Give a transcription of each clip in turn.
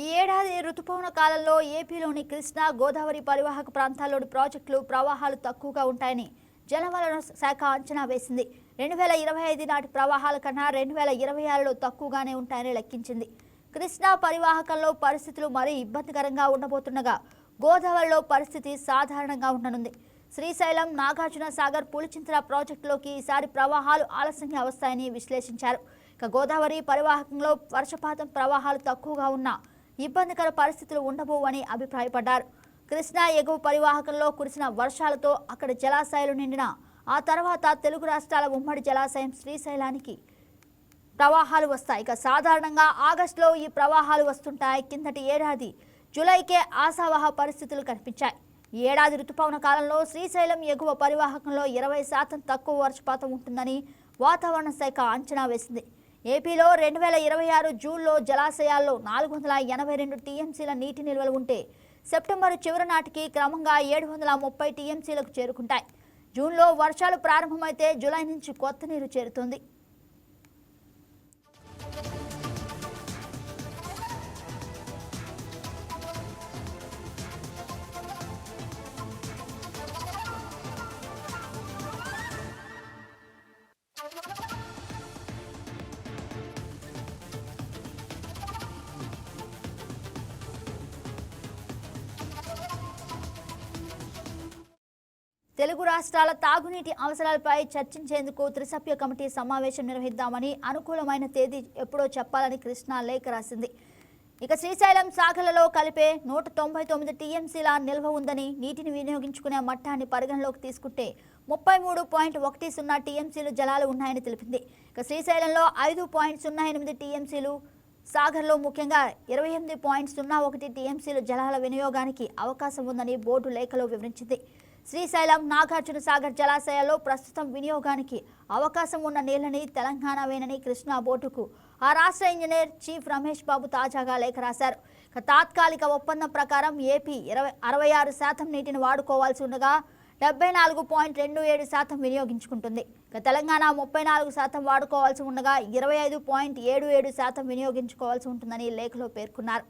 ఈ ఏడాది రుతుపవన కాలంలో ఏపీలోని కృష్ణా గోదావరి పరివాహక ప్రాంతాల్లోని ప్రాజెక్టులు ప్రవాహాలు తక్కువగా ఉంటాయని జలవనరుల శాఖ అంచనా వేసింది. 2025 నాటి ప్రవాహాల కన్నా 2026లో తక్కువగానే ఉంటాయని లెక్కించింది. కృష్ణా పరివాహకంలో పరిస్థితులు మరీ ఇబ్బందికరంగా ఉండబోతుండగా గోదావరిలో పరిస్థితి సాధారణంగా ఉండనుంది. శ్రీశైలం, నాగార్జున సాగర్, పులిచింతల ప్రాజెక్టులోకి ఈసారి ప్రవాహాలు ఆలస్యంగా వస్తాయని విశ్లేషించారు. ఇక గోదావరి పరివాహకంలో వర్షపాతం ప్రవాహాలు తక్కువగా ఉన్నా ఇబ్బందికర పరిస్థితులు ఉండబోవని అభిప్రాయపడ్డారు. కృష్ణా ఎగువ పరివాహకంలో కురిసిన వర్షాలతో అక్కడ జలాశయాలు నిండిన ఆ తర్వాత తెలుగు రాష్ట్రాల ఉమ్మడి జలాశయం శ్రీశైలానికి ప్రవాహాలు వస్తాయి. ఇక సాధారణంగా ఆగస్టులో ఈ ప్రవాహాలు వస్తుంటాయి. కిందటి ఏడాది జూలైకే ఆశావహ పరిస్థితులు కనిపించాయి. ఈ ఏడాది రుతుపవన కాలంలో శ్రీశైలం ఎగువ పరివాహకంలో 20% తక్కువ వర్షపాతం ఉంటుందని వాతావరణ శాఖ అంచనా వేసింది. ఏపీలో 2026 జూన్లో జలాశయాల్లో 482 టీఎంసీల నీటి నిల్వలు ఉంటే సెప్టెంబర్ చివరి నాటికి క్రమంగా 730 టీఎంసీలకు చేరుకుంటాయి. జూన్లో వర్షాలు ప్రారంభమైతే జూలై నుంచి కొత్త నీరు చేరుతుంది. తెలుగు రాష్ట్రాల తాగునీటి అవసరాలపై చర్చించేందుకు త్రిసభ్య కమిటీ సమావేశం నిర్వహిద్దామని అనుకూలమైన తేదీ ఎప్పుడో చెప్పాలని కృష్ణా లేఖ రాసింది. ఇక శ్రీశైలం సాగర్లలో కలిపే 199 టీఎంసీల నిల్వ ఉందని, నీటిని వినియోగించుకునే మట్టాన్ని పరిగణలోకి తీసుకుంటే 33.10 టీఎంసీలు జలాలు ఉన్నాయని తెలిపింది. ఇక శ్రీశైలంలో 5.08 టీఎంసీలు, సాగర్లో ముఖ్యంగా 28.01 టీఎంసీలు జలాల వినియోగానికి అవకాశం ఉందని బోర్డు లేఖలో వివరించింది. శ్రీశైలం, నాగార్జున సాగర్ జలాశయాల్లో ప్రస్తుతం వినియోగానికి అవకాశం ఉన్న నీళ్లని తెలంగాణవేనని కృష్ణా బోర్డుకు ఆ రాష్ట్ర ఇంజనీర్ చీఫ్ రమేష్ బాబు తాజాగా లేఖ రాశారు. తాత్కాలిక ఒప్పందం ప్రకారం ఏపీ 66% నీటిని వాడుకోవాల్సి ఉండగా 74.27% వినియోగించుకుంటుంది. తెలంగాణ 34% వాడుకోవాల్సి ఉండగా 25.77% వినియోగించుకోవాల్సి ఉంటుందని లేఖలో పేర్కొన్నారు.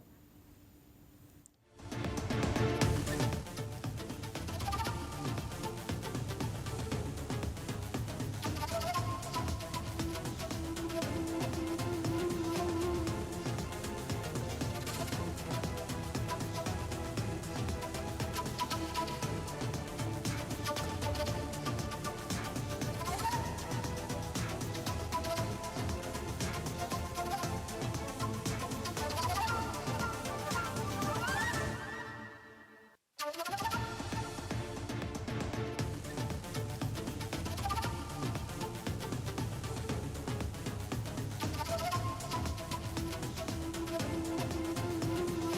You